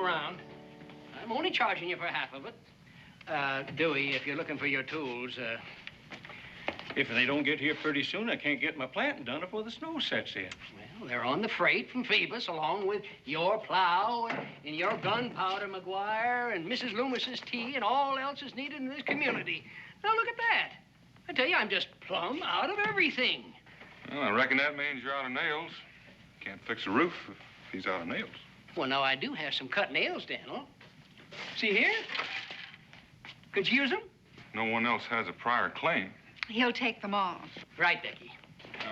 around. I'm only charging you for half of it. Dewey, if you're looking for your tools, If they don't get here pretty soon, I can't get my planting done before the snow sets in. well, they're on the freight from Phoebus, along with your plow and your gunpowder, McGuire, and Mrs. Loomis's tea, and all else is needed in this community. Now, look at that. I tell you, I'm just plumb out of everything. Well, I reckon that means you're out of nails. Can't fix a roof if he's out of nails. Well, now, I do have some cut nails, Daniel. See here? Could you use them? No one else has a prior claim. He'll take them off. Right, Becky.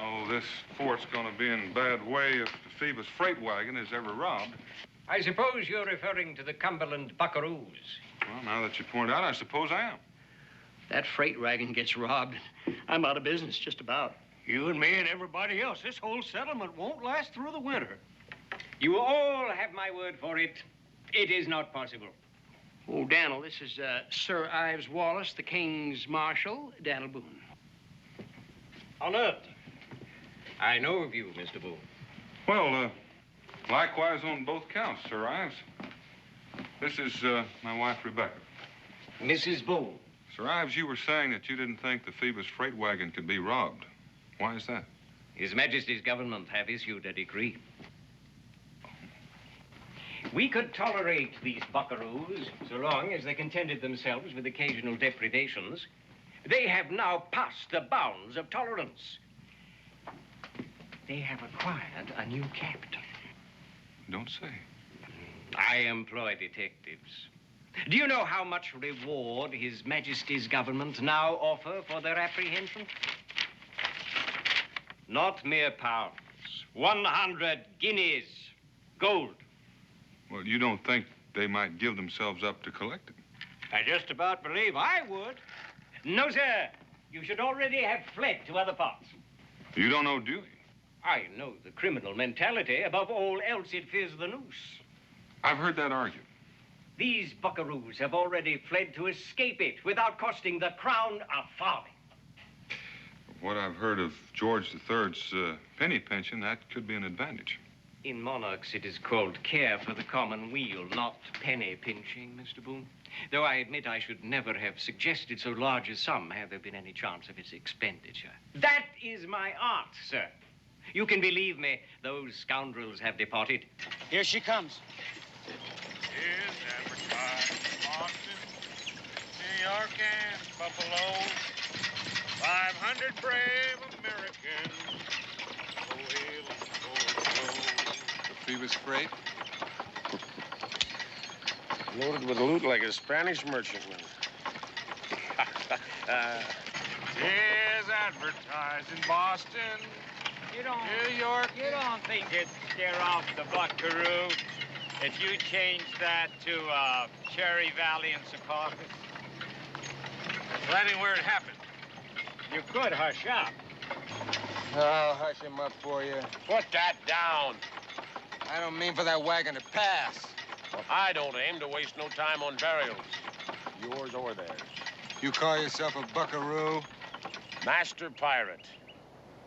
Oh, this fort's gonna be in bad way if the Phoebus freight wagon is ever robbed. I suppose you're referring to the Cumberland buckaroos. Well, now that you point out, I suppose I am. That freight wagon gets robbed. I'm out of business, just about. You and me and everybody else. This whole settlement won't last through the winter. You all have my word for it. It is not possible. Oh, Daniel, this is Sir Ives Wallace, the King's Marshal, Daniel Boone. Honored. I know of you, Mr. Boone. Well, likewise on both counts, Sir Ives. This is my wife, Rebecca. Mrs. Boone. Sir Ives, you were saying that you didn't think the Phoebus freight wagon could be robbed. Why is that? His Majesty's government have issued a decree. We could tolerate these buckaroos so long as they contented themselves with occasional depredations. They have now passed the bounds of tolerance. They have acquired a new captain. Don't say. I employ detectives. Do you know how much reward His Majesty's government now offer for their apprehension? Not mere pounds. 100 guineas. Gold. Well, you don't think they might give themselves up to collect it? I just about believe I would. No, sir. You should already have fled to other parts. You don't know Dewey? I know the criminal mentality. Above all else, it fears the noose. I've heard that argued. These buckaroos have already fled to escape it without costing the crown a farthing. What I've heard of George III's penny pension, that could be an advantage. In monarchs, it is called care for the common weal, not penny pinching, Mr. Boone. Though I admit I should never have suggested so large a sum had there been any chance of its expenditure. That is my art, sir. You can believe me, those scoundrels have departed. Here she comes. Is advertised in Boston, New York, and Buffalo. 500 brave Americans. Oh, hail and oh, The Phoebus freight? loaded with loot like a Spanish merchantman. Is advertised in Boston, New York. You don't think it'd scare off the buckaroo if you changed that to Cherry Valley and Secaucus? That ain't where it happened. You could hush up. I'll hush him up for you. Put that down. I don't mean for that wagon to pass. Well, I don't aim to waste no time on burials. Yours or theirs. You call yourself a buckaroo? Master pirate.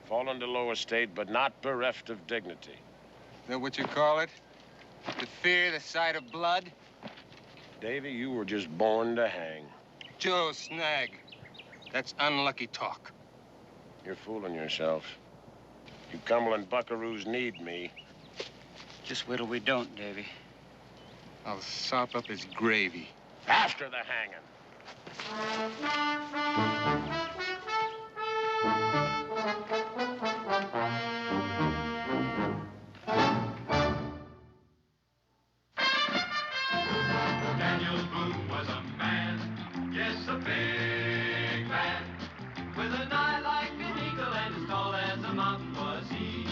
Fallen to low estate, but not bereft of dignity. Is that what you call it? To fear the sight of blood? Davy, you were just born to hang. Joe Snag. That's unlucky talk. You're fooling yourself. You Cumberland buckaroos need me. Just wait till we don't, Davy. I'll sop up his gravy. After the hanging. Daniel Boone was a man, yes, a big man, with an eye like an eagle and as tall as a mountain was he.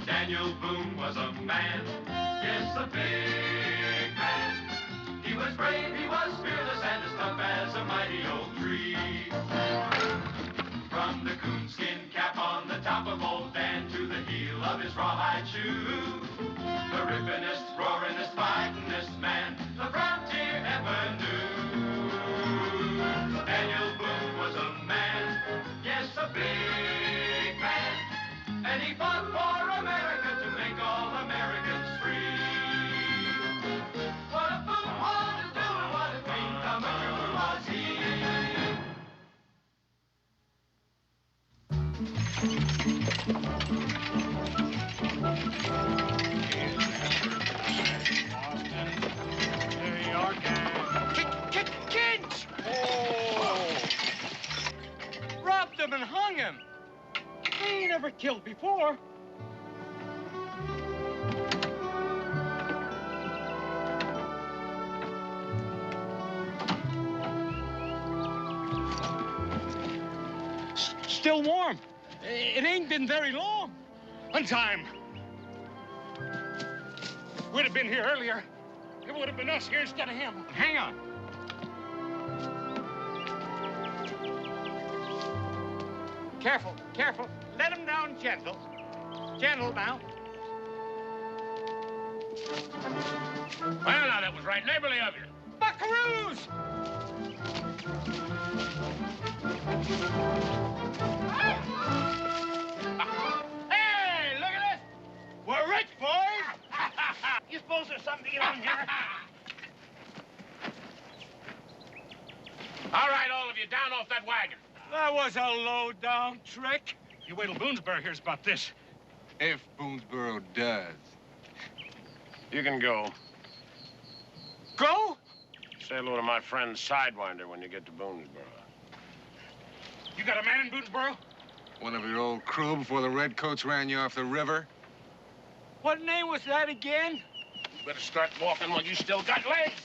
Daniel Boone was a man, yes, a big man. He was brave, he was fearless, and as tough as a mighty oak tree. From the coonskin cap on the top of old Dan to the heel of his rawhide shoe, the rippinest, roaringest, fightingest man the frontier ever knew. Daniel Boone was a man, yes, a big man, and he fought for America to make all Americans free. There you are, kids! Oh! Robbed him and hung him. They ain't ever killed before. Still warm. It ain't been very long. On time. We'd have been here earlier. It would have been us here instead of him. Hang on. Careful, careful. Let him down gentle. Gentle now. Well, now, that was right neighborly of you. Buckaroos! Hey, look at this! We're rich, boys! You suppose there's something on here? All right, all of you, down off that wagon. That was a low-down trick. You wait till Boonesboro hears about this. If Boonesboro does. You can go. Go? Say hello to my friend Sidewinder when you get to Boonesboro. You got a man in Boonesboro? One of your old crew before the redcoats ran you off the river? What name was that again? You better start walking while you still got legs.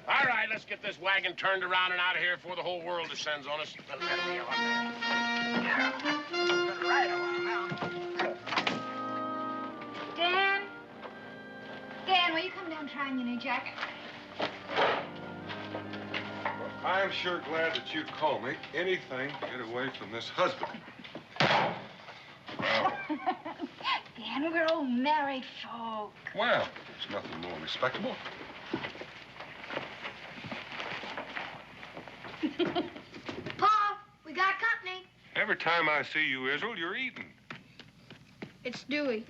All right, let's get this wagon turned around and out of here before the whole world descends on us. Dan? Dan, will you come down and try on your new jacket? I'm sure glad that you called me. Anything to get away from this husband. Dan, we're old married folk. Well, it's nothing more respectable. Pa, we got company. Every time I see you, Israel, you're eating. It's Dewey.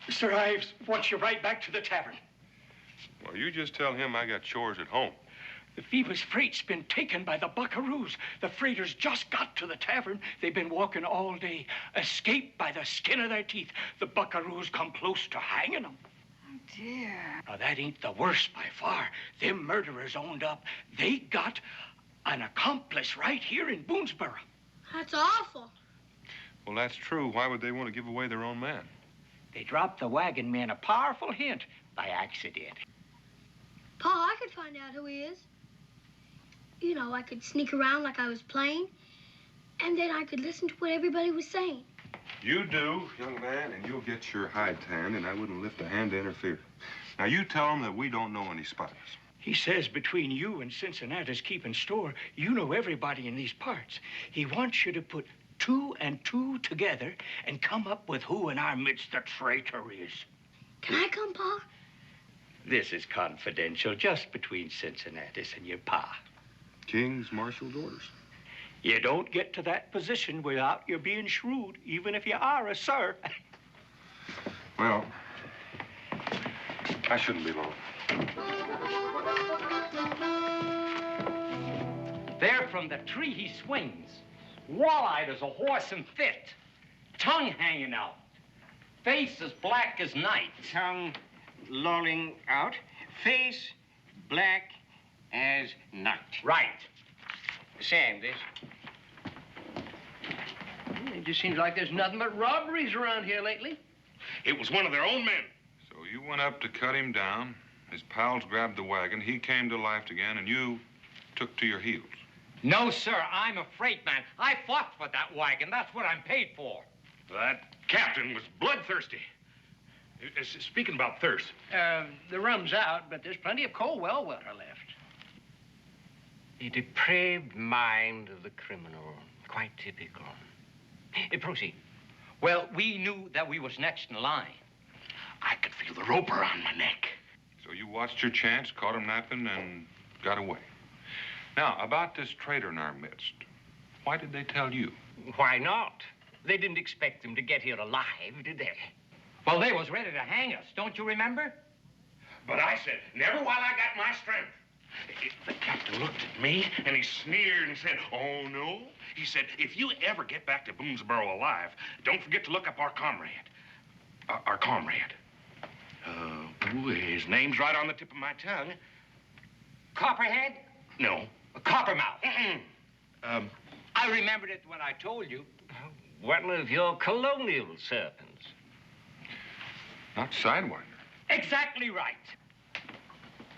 Mr. Ives wants you right back to the tavern. Well, you just tell him I got chores at home. The Phoebus freight's been taken by the buckaroos. The freighters just got to the tavern. They've been walking all day, escaped by the skin of their teeth. The buckaroos come close to hanging them. Oh, dear. Now, that ain't the worst by far. Them murderers owned up. They got an accomplice right here in Boonesboro. That's awful. Well, that's true. Why would they want to give away their own man? They dropped the wagon man a powerful hint by accident. Pa, I could find out who he is. You know, I could sneak around like I was playing, and then I could listen to what everybody was saying. You do, young man, and you'll get your hide tanned, and I wouldn't lift a hand to interfere. Now, you tell them that we don't know any spies. He says between you and Cincinnati's keeping store, you know everybody in these parts. He wants you to put 2 and 2 together and come up with who in our midst the traitor is. Can I come, Pa? This is confidential, just between Cincinnatus and your pa. King's marshal's orders. You don't get to that position without you being shrewd, even if you are a sir. Well, I shouldn't be long. There from the tree he swings, wall-eyed as a horse in fit, tongue hanging out, face as black as night. Tongue lolling out, face black as night. Right. Sam, this. It just seems like there's nothing but robberies around here lately. It was one of their own men. So you went up to cut him down. His pals grabbed the wagon. He came to life again, and you took to your heels. No, sir, I'm a freight man. I fought for that wagon. That's what I'm paid for. That captain was bloodthirsty. Speaking about thirst. The rum's out, but there's plenty of cold well water left. The depraved mind of the criminal. Quite typical. Proceed. Well, we knew that we was next in line. I could feel the rope around my neck. So you watched your chance, caught him napping, and got away. Now, about this traitor in our midst, why did they tell you? Why not? They didn't expect him to get here alive, did they? Well, they was ready to hang us, don't you remember? But I said, never while I got my strength. The captain looked at me, and he sneered and said, "Oh, no?" He said, "If you ever get back to Boonesboro alive, don't forget to look up our comrade. Our comrade. His name's right on the tip of my tongue. Copperhead? No. Coppermouth. I remembered it when I told you. One of your colonial servants. Not Sidewinder. Exactly right.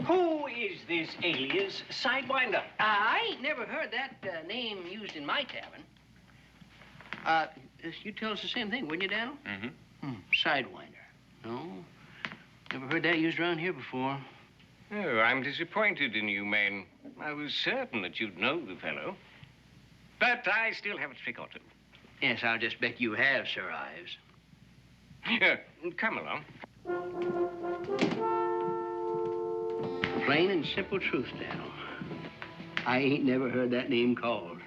Who is this alias Sidewinder? I ain't never heard that name used in my tavern. You'd tell us the same thing, wouldn't you, Daniel? Mm-hmm. Sidewinder. No, never heard that used around here before. Oh, I'm disappointed in you, man. I was certain that you'd know the fellow. But I still have a trick or two. Yes, I'll just bet you have, Sir Ives. Come along. Plain and simple truth, Daniel. I ain't never heard that name called.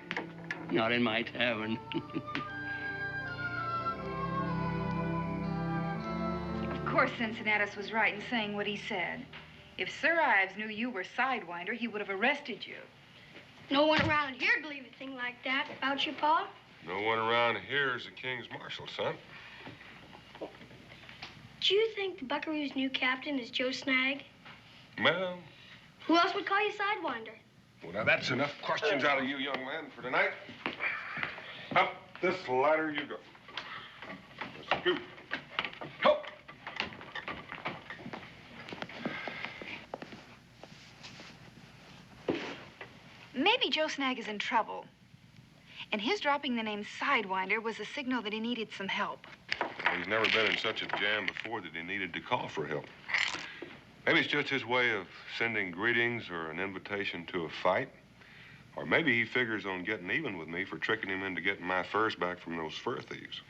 Not in my tavern. Of course, Cincinnatus was right in saying what he said. If Sir Ives knew you were Sidewinder, he would have arrested you. No one around here'd believe a thing like that about your pa. No one around here is the king's marshal, son. Do you think the Buckaroo's new captain is Joe Snag? Well, Who else would call you Sidewinder? well, now that's enough questions out of you, young man, for tonight. Up this ladder you go. Let's go. Help! Maybe Joe Snag is in trouble. And his dropping the name Sidewinder was a signal that he needed some help. He's never been in such a jam before that he needed to call for help. Maybe it's just his way of sending greetings or an invitation to a fight. Or maybe he figures on getting even with me for tricking him into getting my furs back from those fur thieves.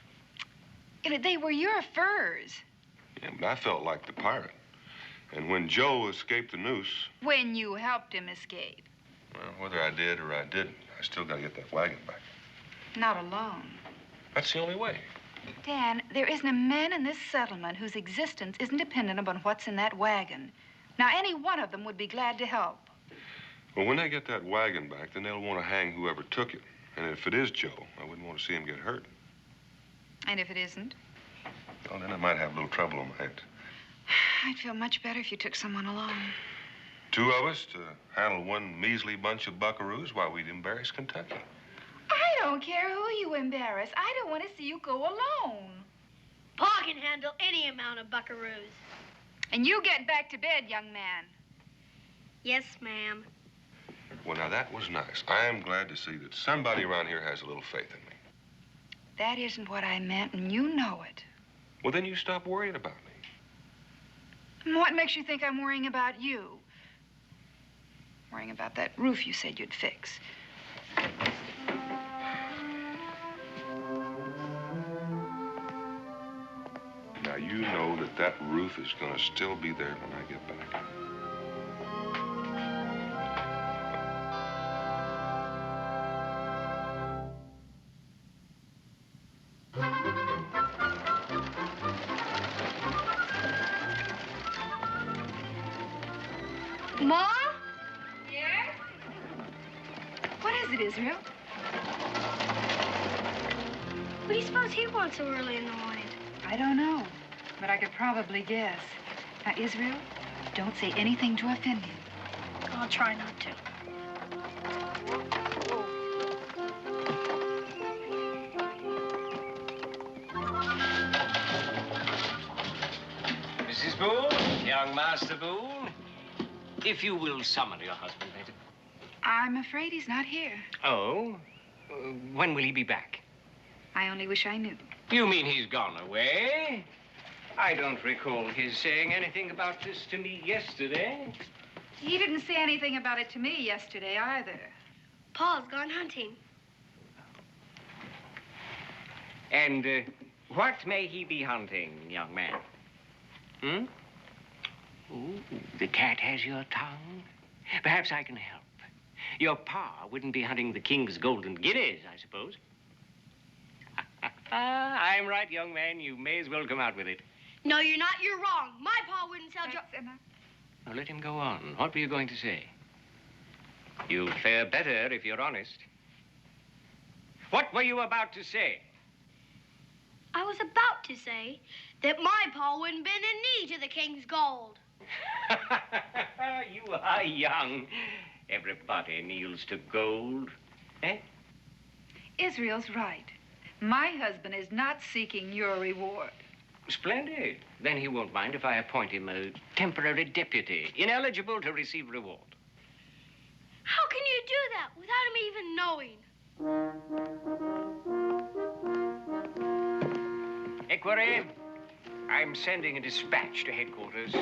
They were your furs. Yeah, but I felt like the pirate. And when Joe escaped the noose, When you helped him escape. well, whether I did or I didn't, I still got to get that wagon back. Not alone. That's the only way. Dan, there isn't a man in this settlement whose existence isn't dependent upon what's in that wagon. Now, any one of them would be glad to help. Well, when they get that wagon back, then they'll want to hang whoever took it. And if it is Joe, I wouldn't want to see him get hurt. And if it isn't? Well, then I might have a little trouble on my hands. I'd feel much better if you took someone along. Two of us to handle one measly bunch of buckaroos while we'd embarrass Kentucky. I don't care who you embarrass. I don't want to see you go alone. Pa can handle any amount of buckaroos. And you get back to bed, young man. Yes, ma'am. Well, now, that was nice. I am glad to see that somebody around here has a little faith in me. That isn't what I meant, and you know it. Well, then you stop worrying about me. What makes you think I'm worrying about you? Worrying about that roof you said you'd fix. Now, you know that that roof is going to still be there when I get back. Ma? Yes? What is it, Israel? What do you suppose he wants so early in the morning? I don't know, but I could probably guess. Now, Israel, don't say anything to offend him. I'll try not to. Mrs. Boone, young Master Boone, if you will summon your husband later. I'm afraid he's not here. Oh? When will he be back? I only wish I knew. You mean he's gone away? I don't recall his saying anything about this to me yesterday. He didn't say anything about it to me yesterday either. Pa's gone hunting. And what may he be hunting, young man? Hmm? Ooh, the cat has your tongue. Perhaps I can help. Your pa wouldn't be hunting the king's golden guineas, I suppose. I'm right, young man. You may as well come out with it. No, you're not. You're wrong. My pa wouldn't sell Now, let him go on. What were you going to say? You'll fare better if you're honest. What were you about to say? I was about to say that my pa wouldn't bend a knee to the king's gold. You are young. Everybody kneels to gold. Eh? Israel's right. My husband is not seeking your reward. Splendid. Then he won't mind if I appoint him a temporary deputy, ineligible to receive reward. How can you do that without him even knowing? Equerry, I'm sending a dispatch to headquarters.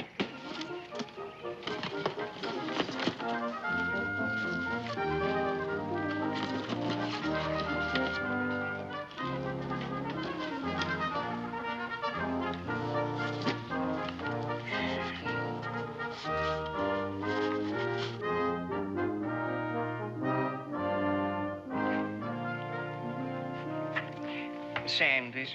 Sand this.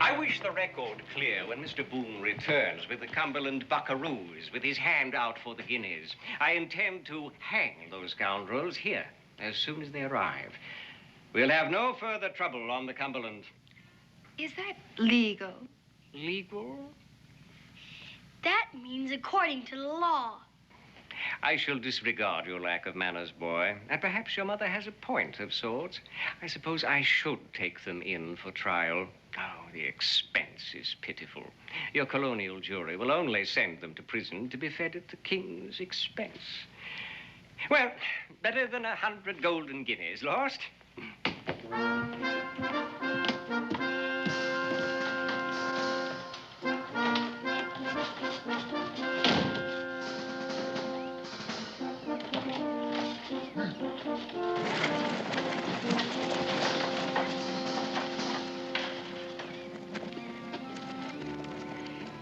I wish the record clear when Mr. Boone returns with the Cumberland buckaroos, with his hand out for the guineas. I intend to hang those scoundrels here as soon as they arrive. We'll have no further trouble on the Cumberland. Is that legal? Legal? That means according to the law. I shall disregard your lack of manners, boy. And perhaps your mother has a point of sorts. I suppose I should take them in for trial. Oh, the expense is pitiful. Your colonial jury will only send them to prison to be fed at the king's expense. Well, better than 100 golden guineas lost.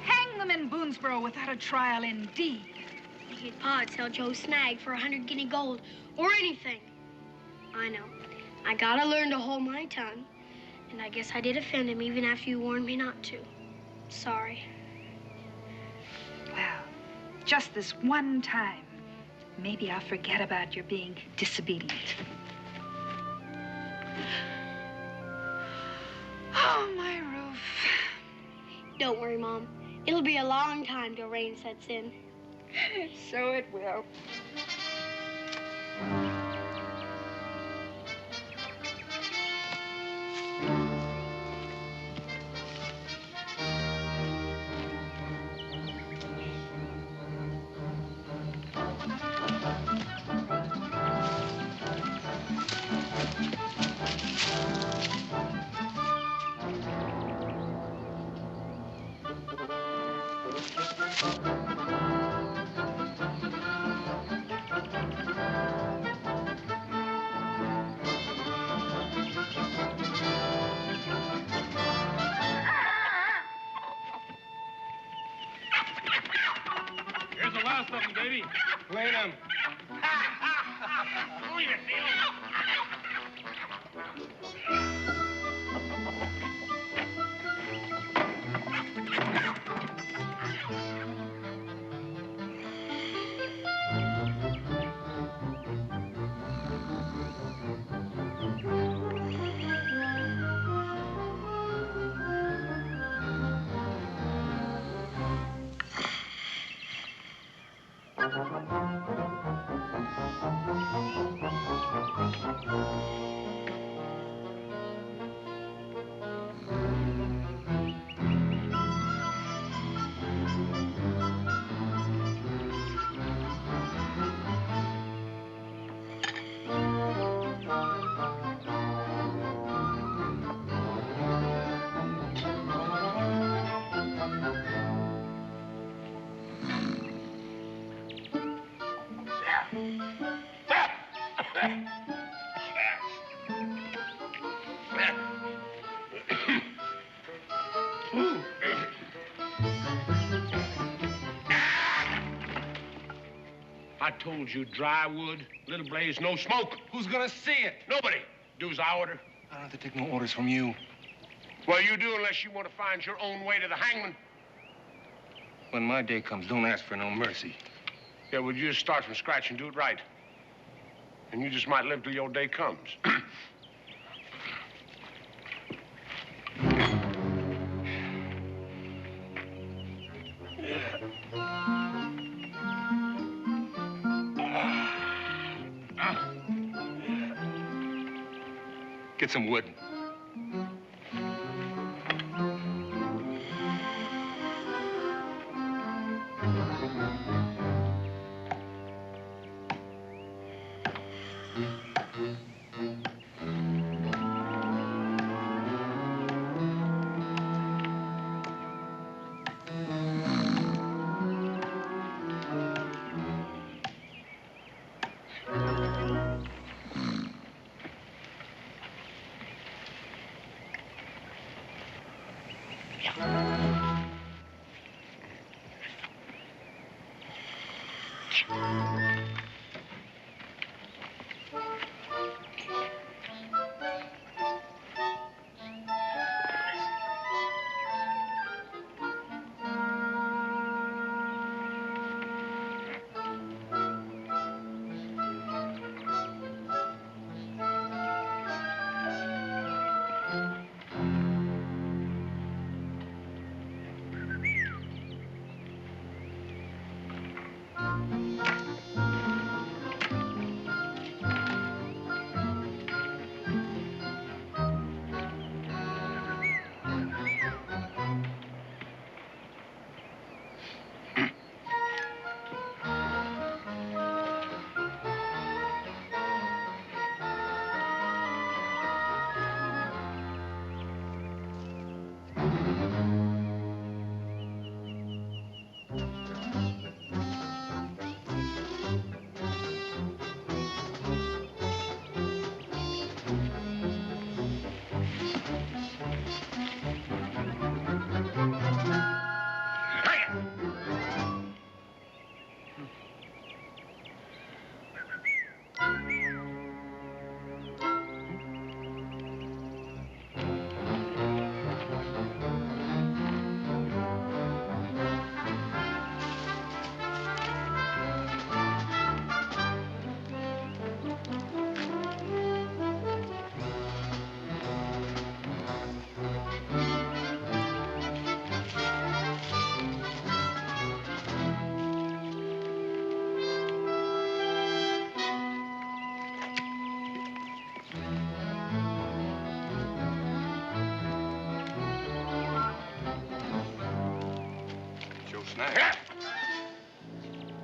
Hang them in Boonesboro without a trial, indeed. His pa'd sell Joe Snag for 100 guinea gold or anything. I know. I gotta learn to hold my tongue. And I guess I did offend him even after you warned me not to. Sorry. Well, just this one time, maybe I'll forget about your being disobedient. Oh, my roof. Don't worry, Mom. It'll be a long time till rain sets in. So it will. Here's the last of them, baby. Wait a minute. Leave it, Neil. I told you, dry wood, little blaze, no smoke. Who's gonna see it? Nobody. Do as I order. I don't have to take no orders from you. Well, you do unless you want to find your own way to the hangman. When my day comes, don't ask for no mercy. Yeah, well, you just start from scratch and do it right. And you just might live till your day comes. Get some wood.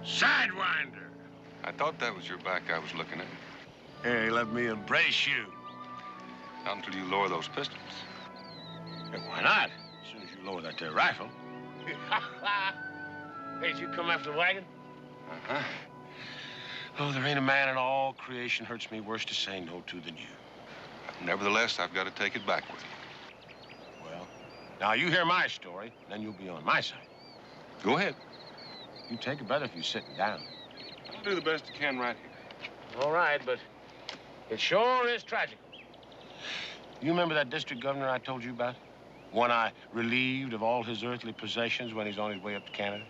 Sidewinder! I thought that was your back I was looking at. Hey, let me embrace you. Not until you lower those pistols. Hey, why not? As soon as you lower that there rifle. Hey, did you come after the wagon? Uh-huh. Oh, there ain't a man in all creation hurts me worse to say no to than you. Nevertheless, I've got to take it back with you. Well, now you hear my story, then you'll be on my side. Go ahead. You take it better if you're sitting down. I'll do the best I can right here. All right, but it sure is tragical. You remember that district governor I told you about? One I relieved of all his earthly possessions when he's on his way up to Canada?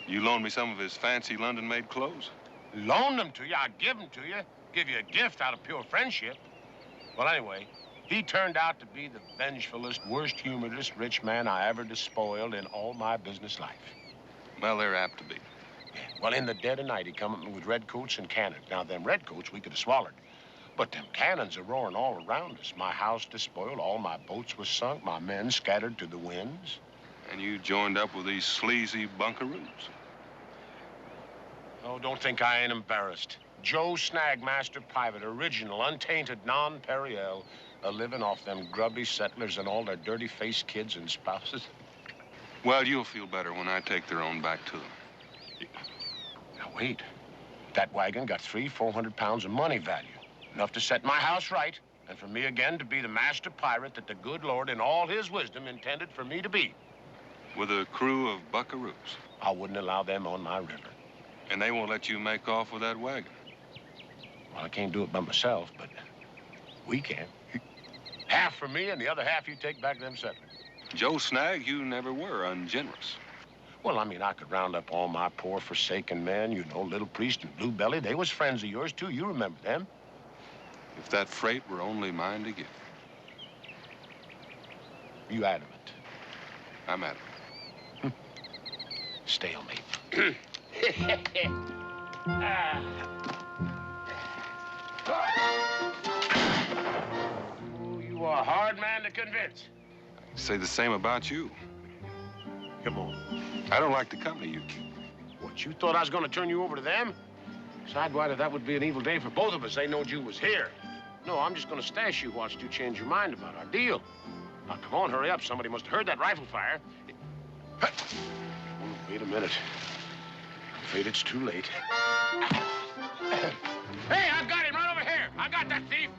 You loaned me some of his fancy London-made clothes. Loaned them to you? I give them to you. Give you a gift out of pure friendship. Well, anyway, he turned out to be the vengefulest, worst-humoredest rich man I ever despoiled in all my business life. Well, they're apt to be. Yeah. Well, in the dead of night, he come at me with redcoats and cannons. Now, them redcoats we could have swallowed. But them cannons are roaring all around us. My house despoiled, all my boats were sunk, my men scattered to the winds. And you joined up with these sleazy bunkaroos. Oh, don't think I ain't embarrassed. Joe Snag, master private, original, untainted, non-Periel, living off them grubby settlers and all their dirty-faced kids and spouses. Well, you'll feel better when I take their own back to them. Now, wait. That wagon got 300-400 pounds of money value. Enough to set my house right, and for me again to be the master pirate that the good Lord in all his wisdom intended for me to be. With a crew of buckaroos. I wouldn't allow them on my river. And they won't let you make off with that wagon. Well, I can't do it by myself, but we can. Half for me, and the other half you take back to them settlers. Joe Snag, you never were ungenerous. Well, I mean, I could round up all my poor forsaken men, you know, Little Priest and Blue Belly. They was friends of yours, too. You remember them. If that freight were only mine to give. You adamant? I'm adamant. Stalemate. Oh, you are a hard man to convince. Say the same about you. Come on. I don't like the company you keep. What, you thought I was going to turn you over to them? Sidewinder, that would be an evil day for both of us. They knowed you was here. No, I'm just going to stash you watch you change your mind about our deal. Now, come on, hurry up. Somebody must have heard that rifle fire. Oh, wait a minute. I'm afraid it's too late. Hey, I've got him right over here. I got that thief.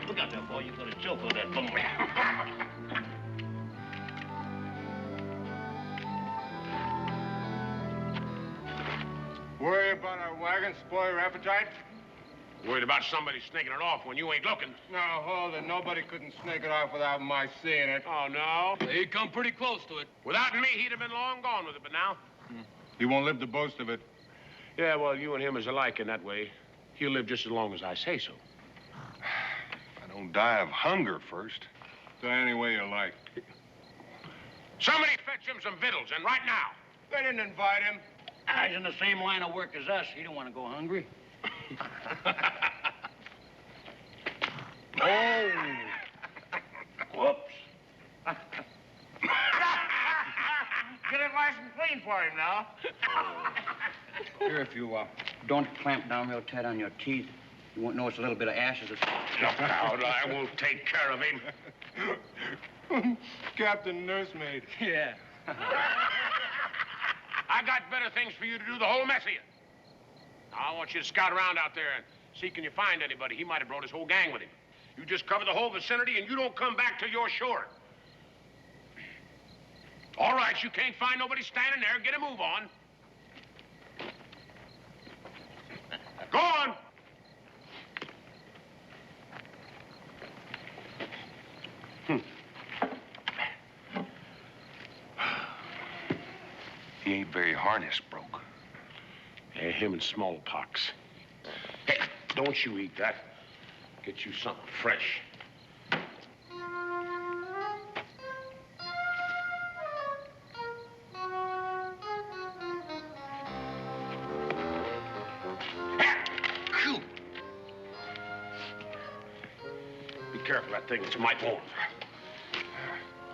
Look out there, boy. You got a joke on that bum. Worry about our wagon, spoil your appetite? Worried about somebody snaking it off when you ain't looking. Now, hold it. Nobody couldn't snake it off without my seeing it. Oh, no? He come pretty close to it. Without me, he'd have been long gone with it, but now? He won't live to boast of it. Yeah, well, you and him is alike in that way. He'll live just as long as I say so. I don't die of hunger first. So any way you like. Somebody fetch him some victuals, and right now. They didn't invite him. He's in the same line of work as us. He don't want to go hungry. Oh. Whoops. Get it nice and clean for him now. Here, if you don't clamp down real tight on your teeth, you won't notice a little bit of ashes. Look out, I will take care of him. Captain Nursemaid. Yeah. I got better things for you to do, the whole mess of you. Now, I want you to scout around out there and see can you find anybody. He might have brought his whole gang with him. You just cover the whole vicinity and you don't come back till you're sure. All right, you can't find nobody standing there. Get a move on. Go on. He ain't very harness broke. Yeah, him and smallpox. Hey, don't you eat that. Get you something fresh. Be careful, that thing is might warm.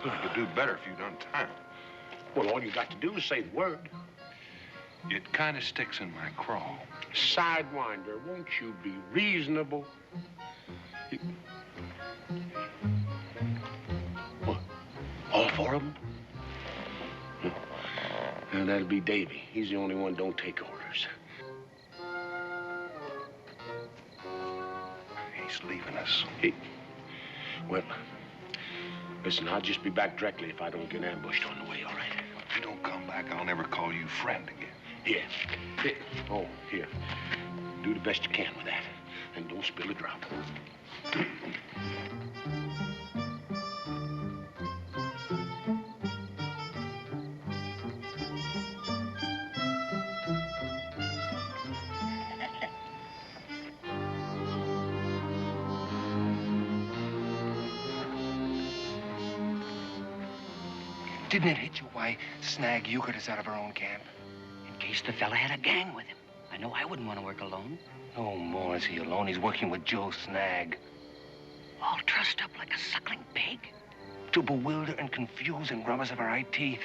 You could do better if you'd untie him. Well, all you got to do is say the word. It kind of sticks in my craw. Sidewinder, won't you be reasonable? What? All four of them? Now, that'll be Davy. He's the only one don't take orders. He's leaving us. Well, listen, I'll just be back directly if I don't get ambushed on the way, all right? If you don't come back, I'll never call you friend again. Here. Oh, here. Do the best you can with that. And don't spill a drop. Didn't it hit you why Snag euchred us out of our own camp? In case the fella had a gang with him. I know I wouldn't want to work alone. No more is he alone. He's working with Joe Snag. All trussed up like a suckling pig. To bewilder and confuse and rob us of our eye teeth.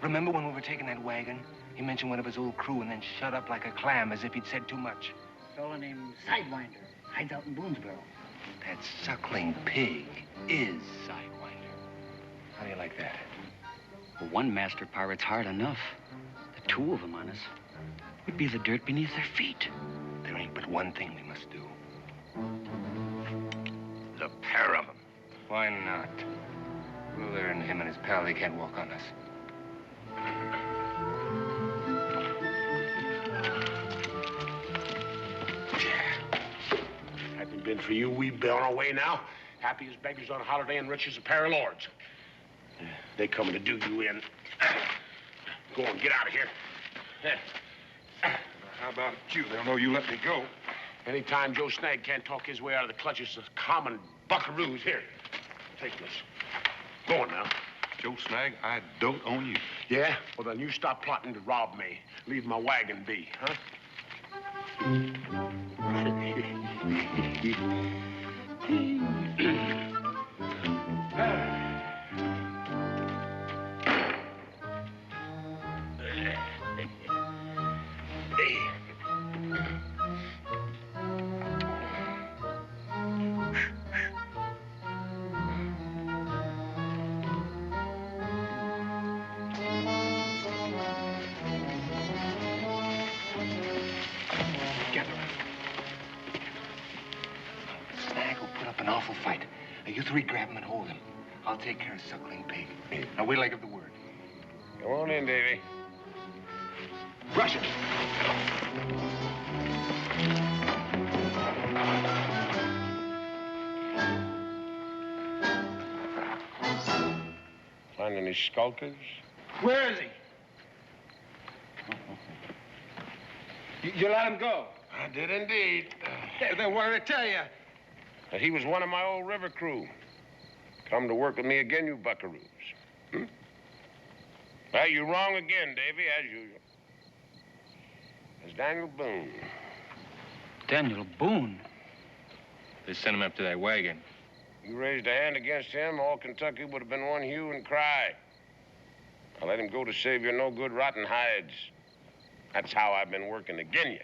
Remember when we were taking that wagon? He mentioned one of his old crew and then shut up like a clam as if he'd said too much. A fella named Sidewinder hides out in Boonesboro. That suckling pig is Sidewinder. How do you like that? Well, one master pirate's hard enough. The two of them on us would be the dirt beneath their feet. There ain't but one thing we must do. The pair of them. Why not? Ruler and him and his pal, they can't walk on us. Had it been for you, we'd be on our way now. Happy as beggars on a holiday and rich as a pair of lords. They coming to do you in. Go on, get out of here. How about you? They'll know you let me go. Anytime Joe Snag can't talk his way out of the clutches of common buckaroos, here, take this. Go on now. Joe Snag, I dote on you. Yeah? Well, then you stop plotting to rob me. Leave my wagon be, huh? Snag will put up an awful fight. Now, you three grab him and hold him. I'll take care of Suckling Pig. Now, wait till I give the word. Go on in, Davy. Rush it. Find any skulkers? Where is he? You let him go? I did indeed. Then what did I tell you? That he was one of my old river crew. Come to work with me again, you buckaroos. Well, you're wrong again, Davy, as usual. It's Daniel Boone. Daniel Boone? They sent him up to that wagon. You raised a hand against him, all Kentucky would have been one hue and cry. I let him go to save your no-good rotten hides. That's how I've been working agin you.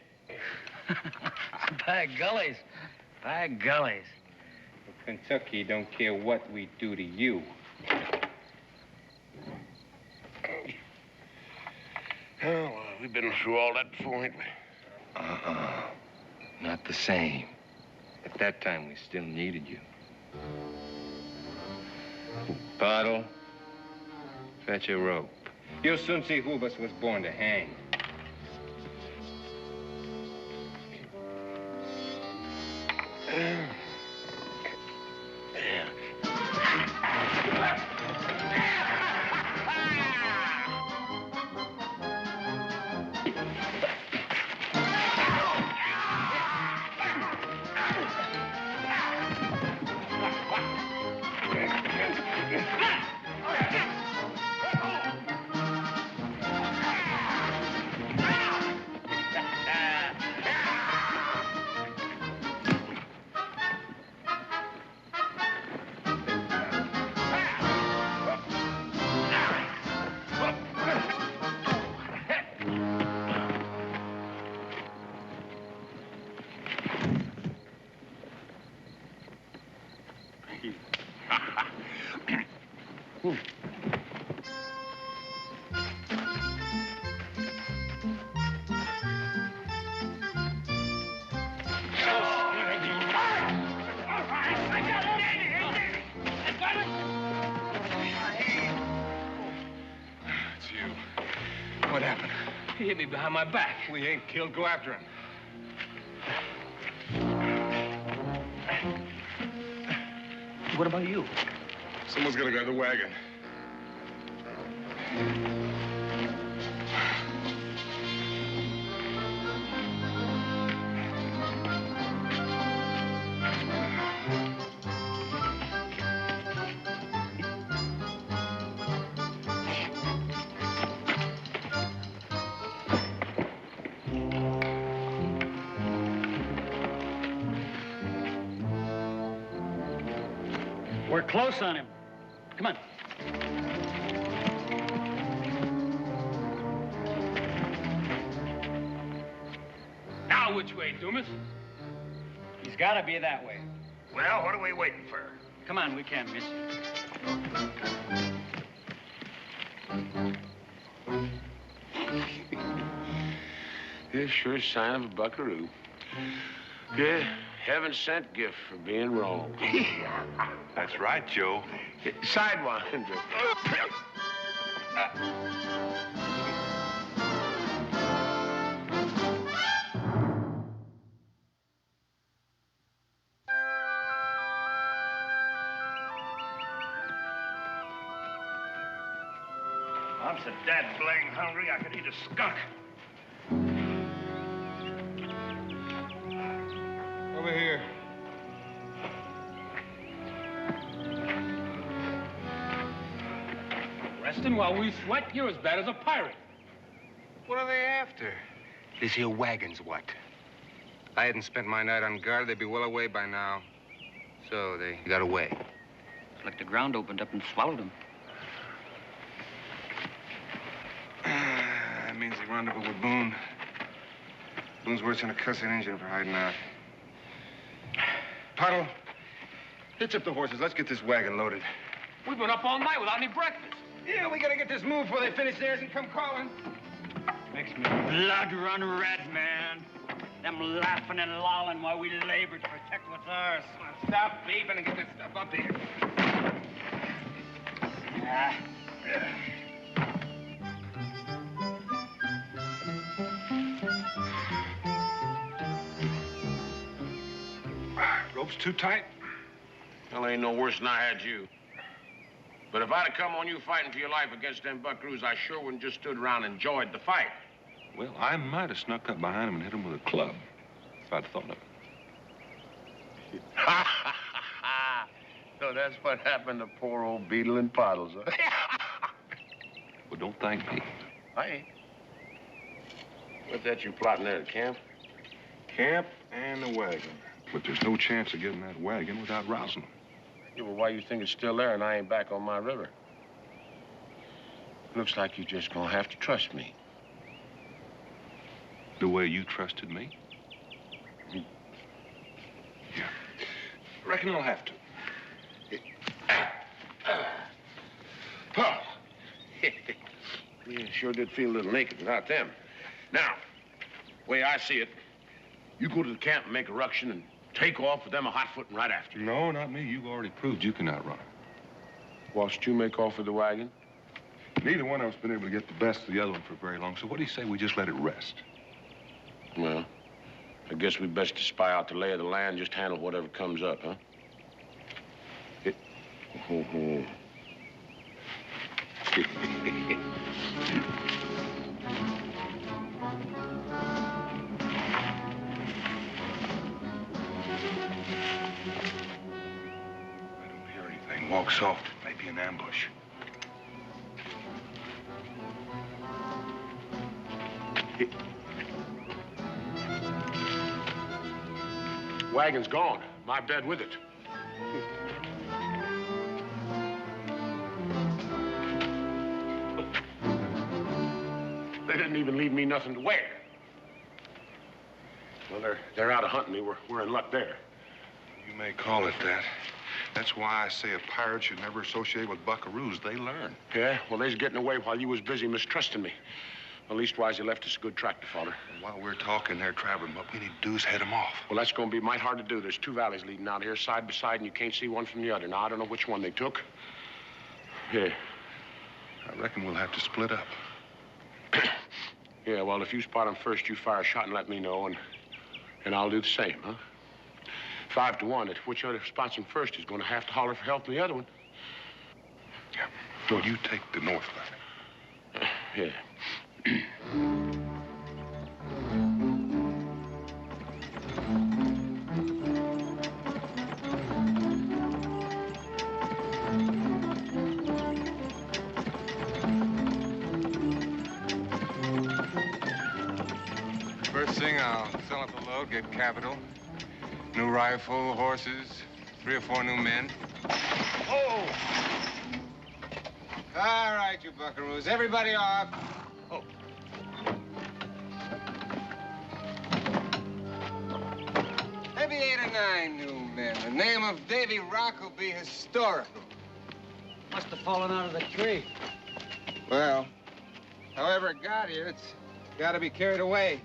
By gullies. By gullies. Well, Kentucky don't care what we do to you. Oh, well, we've been through all that before, ain't we? Not the same. At that time, we still needed you. Bottle, fetch a rope. You'll soon see who of us was born to hang. What happened? He hit me behind my back. We ain't killed. Go after him. What about you? Someone's gonna grab the wagon. We're close on him. Come on. Now which way, Dumas? He's got to be that way. Well, what are we waiting for? Come on, we can't miss him. This sure sign of a buckaroo. Yeah, heaven-sent gift for being wrong. That's right, Joe. Sidewinder. I'm so dad-blang hungry I could eat a skunk. Over here. Resting while we sweat, you're as bad as a pirate. What are they after? This here wagon's what? If I hadn't spent my night on guard, they'd be well away by now. So they got away. It's like the ground opened up and swallowed them. That means they rendezvous with Boone. Boone's worse than a cussing engine for hiding out. Puddle, hitch up the horses. Let's get this wagon loaded. We've been up all night without any breakfast. Yeah, we gotta get this move before they finish theirs and come calling. Makes me blood run red, man. Them laughing and lolling while we labor to protect what's ours. Stop beeping and get this stuff up here. Rope's too tight? Well, ain't no worse than I had you. But if I'd have come on you fighting for your life against them buckaroos, I sure wouldn't just stood around and enjoyed the fight. Well, I might have snuck up behind him and hit him with a club, if I'd thought of it. So that's what happened to poor old Beetle and Pottles, huh? Well, don't thank me. I ain't. What's that you plotting there, the camp? Camp and the wagon. But there's no chance of getting that wagon without rousing them. Yeah, well, why you think it's still there and I ain't back on my river? Looks like you're just gonna have to trust me. The way you trusted me? Yeah. Reckon I'll have to. Paul. Yeah, sure did feel a little naked without them. Now, way I see it, you go to the camp and make a ruction and take off with them a hot-footing right after. No, not me. You've already proved you can outrun them. Whilst you make off with the wagon? Neither one of us been able to get the best of the other one for very long, so what do you say we just let it rest? Well, I guess we best to spy out the lay of the land, just handle whatever comes up, huh? Walk soft. It may be an ambush. Wagon's gone. My bed with it. They didn't even leave me nothing to wear. Well, they're out of hunting me. We're in luck there. You may call it that. That's why I say a pirate should never associate with buckaroos. They learn. Yeah? Well, they's getting away while you was busy mistrusting me. Well, leastwise, you left us a good tractor fodder. While we're talking, they're traveling. What we need to do is head them off. Well, that's going to be mighty hard to do. There's two valleys leading out here, side by side, and you can't see one from the other. Now, I don't know which one they took. Yeah. I reckon we'll have to split up. Yeah, well, if you spot them first, you fire a shot and let me know, and I'll do the same, huh? 5 to 1, if whichever spots him first is going to have to holler for help from the other one. Yeah. Well, you take the north line. Yeah. First thing, I'll sell up the load, get capital. New rifle, horses, 3 or 4 new men. Oh! All right, you buckaroos. Everybody off. Oh. Maybe 8 or 9 new men. The name of Davy Rock will be historical. Must have fallen out of the tree. Well, however it got here, it's got to be carried away.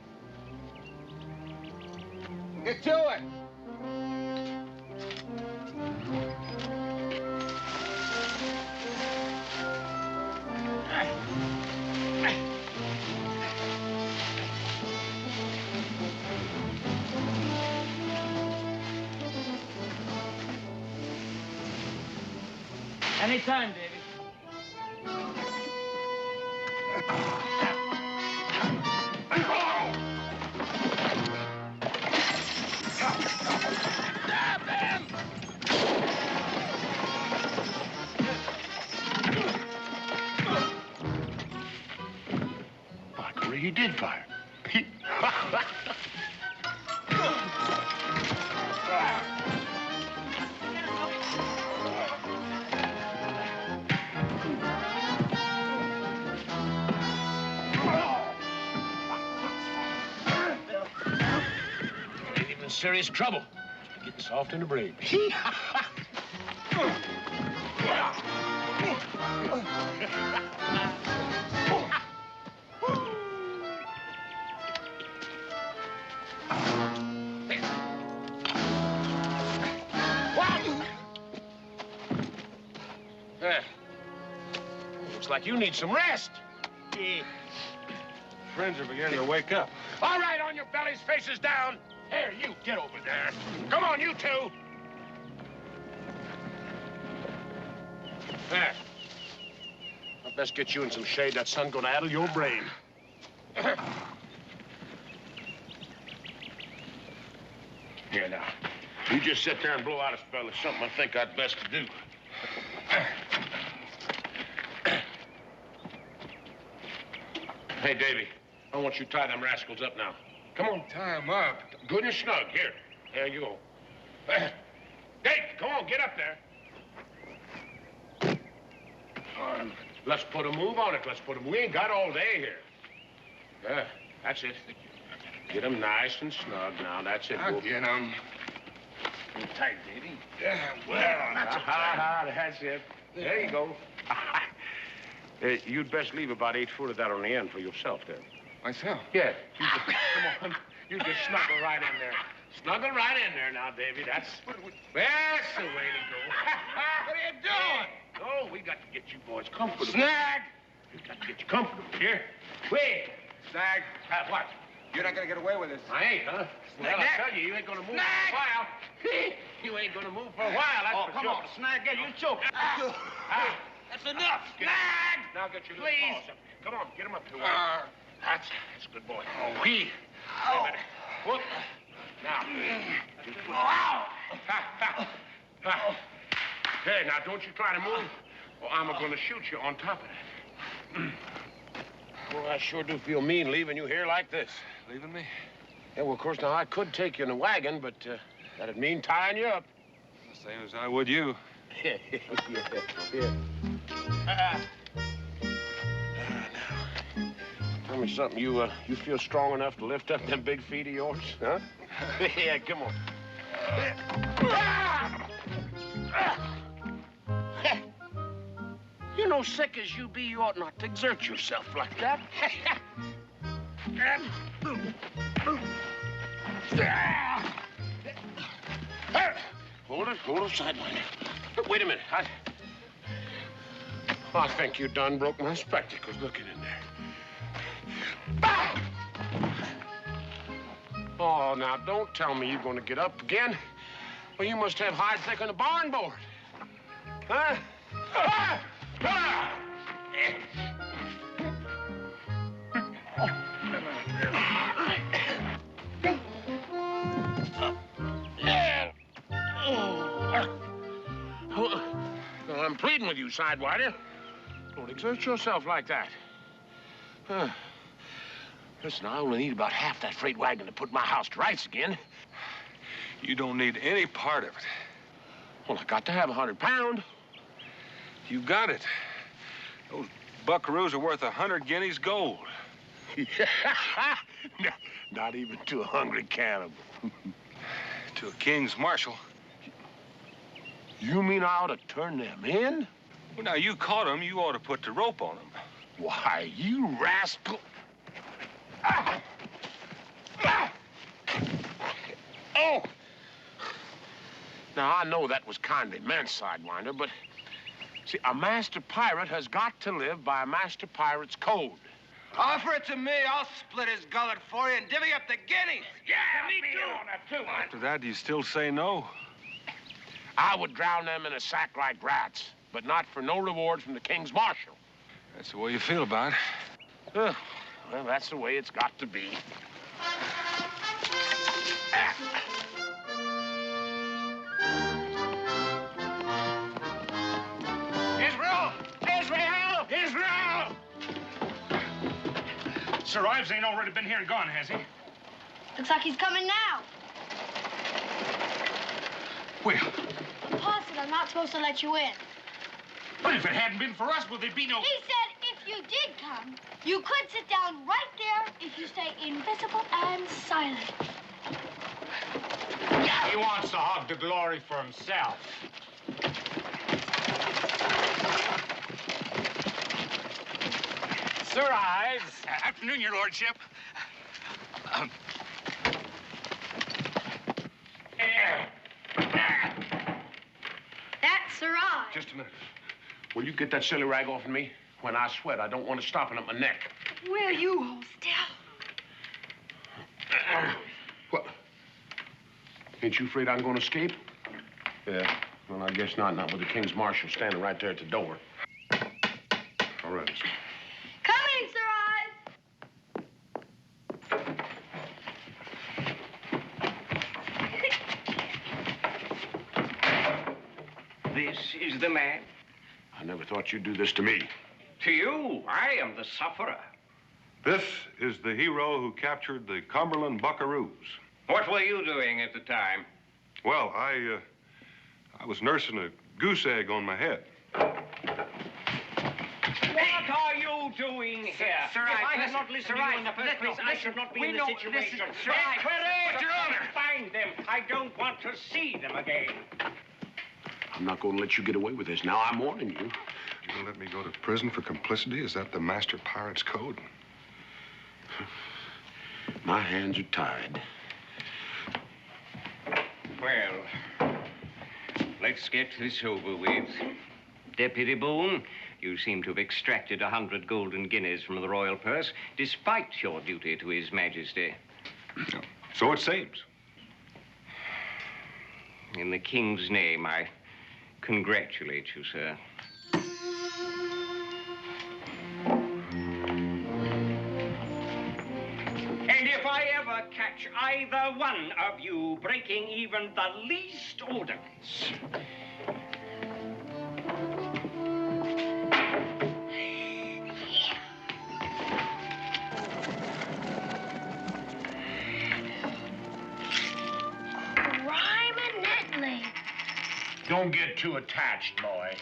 Get to it. Anytime, Davy. By golly, he did fire. Ain't even serious trouble. Just getting soft in the brain. There. Looks like you need some rest. Friends are beginning to wake up. All right, on your bellies, faces down. Here, you, get over there. Come on, you two. There. I'd best get you in some shade. That sun's gonna addle your brain. Here, now. You just sit there and blow out a spell. It's something I think I'd best to do. Hey, Davy, I want you to tie them rascals up now. Come on. Tie him up. Good and snug. Here. There you go. Hey, come on, get up there. Let's put a move on it. Let's put a move. We ain't got all day here. That's it. Get them nice and snug now. That's it. I'll get him. Tight, Davy. Yeah, well, That's it. There you go. You'd best leave about 8 foot of that on the end for yourself, there. Myself? Yeah. Come on. You just snuggle right in there. Snuggle right in there now, Davy. That's the way to go. What are you doing? Oh, we got to get you boys comfortable. Snag! We got to get you comfortable here. Wait. Snag. What? You're not gonna get away with this. I ain't, huh? Well, I tell you, you ain't gonna move for a while. You ain't gonna move for a while, that's for come sure. on, Snag, get you choke. That's enough. Snag! Now get your little paws up. Come on, get him up here. That's a good boy. Oh, Wait a minute. Whoop. Now. Hey, now, don't you try to move, or I'm gonna shoot you on top of that. Well, I sure do feel mean leaving you here like this. Leaving me? Yeah, well, of course, now, I could take you in a wagon, but that'd mean tying you up. The same as I would you. Yeah. Now, tell me something. You feel strong enough to lift up them big feet of yours, huh? Yeah, come on. You know, sick as you be, you ought not to exert yourself like that. Hold it, Sidewinder. Wait a minute. I think you done broke my spectacles. Look in there. Oh, now, don't tell me you're going to get up again. Well, you must have hide thick on the barn board. Huh? Well, I'm pleading with you, Sidewinder. Don't exert yourself like that. Listen, I only need about half that freight wagon to put my house to rights again. You don't need any part of it. Well, I got to have 100 pounds. You got it. Those buckaroos are worth 100 guineas gold. Not even to a hungry cannibal. To a king's marshal. You mean I ought to turn them in? Well, now, you caught them. You ought to put the rope on them. Why, you rascal. Oh! Now, I know that was kindly meant, Sidewinder, but see, a master pirate has got to live by a master pirate's code. Offer it to me. I'll split his gullet for you and divvy up the guineas. Yeah, me too. After that, you still say no? I would drown them in a sack like rats, but not for no reward from the King's Marshal. That's the way you feel about it. Well, that's the way it's got to be. Israel! Israel! Israel! Sir Ives ain't already been here and gone, has he? Looks like he's coming now. Well, Pa said I'm not supposed to let you in. but if it hadn't been for us, would there be no... He said if you did come, you could sit down right there if you stay invisible and silent. He wants to hog the glory for himself. Sir Ives. Afternoon, your lordship. That's Sir Ives. Just a minute. Will you get that silly rag off of me? When I sweat, I don't want it stopping at my neck. Will you hold still? What? Ain't you afraid I'm going to escape? Yeah. Well, I guess not. Not with the King's Marshal standing right there at the door. All right. Coming, Sir Ives. This is the man. I never thought you'd do this to me. To you, I am the sufferer. This is the hero who captured the Cumberland Buckaroos. What were you doing at the time? Well, I was nursing a goose egg on my head. What are you doing here? Sir if Ives, I had listen, not listened Sir to you Ives, in the first place, I should not be in this situation. Sir Ives, But Your Honor! Find them. I don't want to see them again. I'm not going to let you get away with this. Now, I'm warning you. You're going to let me go to prison for complicity? Is that the master pirate's code? My hands are tied. Well, let's get this over with. Deputy Boone, you seem to have extracted 100 golden guineas from the royal purse, despite your duty to His Majesty. So it seems. In the King's name, I congratulate you, sir. And if I ever catch either one of you breaking even the least ordinance, Rhyme-a-nettly. Don't get too attached, boy.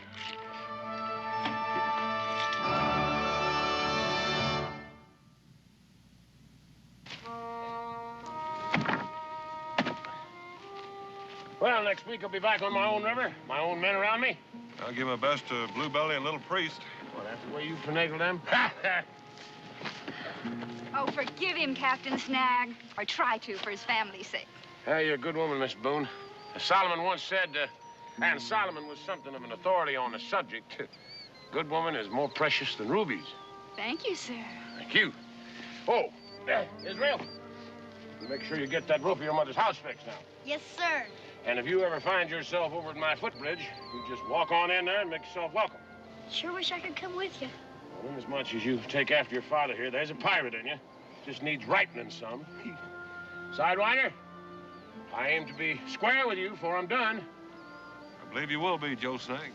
Well, next week I'll be back on my own river, my own men around me. I'll give my best to Bluebelly and Little Priest. Well, that's the way you finagle them. Oh, forgive him, Captain Snag. Or try to, for his family's sake. Hey, you're a good woman, Miss Boone. As Solomon once said, and Solomon was something of an authority on the subject. Good woman is more precious than rubies. Thank you, sir. Thank you. Oh, Israel. Make sure you get that roof of your mother's house fixed now. Yes, sir. And if you ever find yourself over at my footbridge, you just walk on in there and make yourself welcome. Sure wish I could come with you. Well, as much as you take after your father here, there's a pirate in you. Just needs rightening some. Sidewinder, I aim to be square with you before I'm done. I believe you will be, Joe Snag.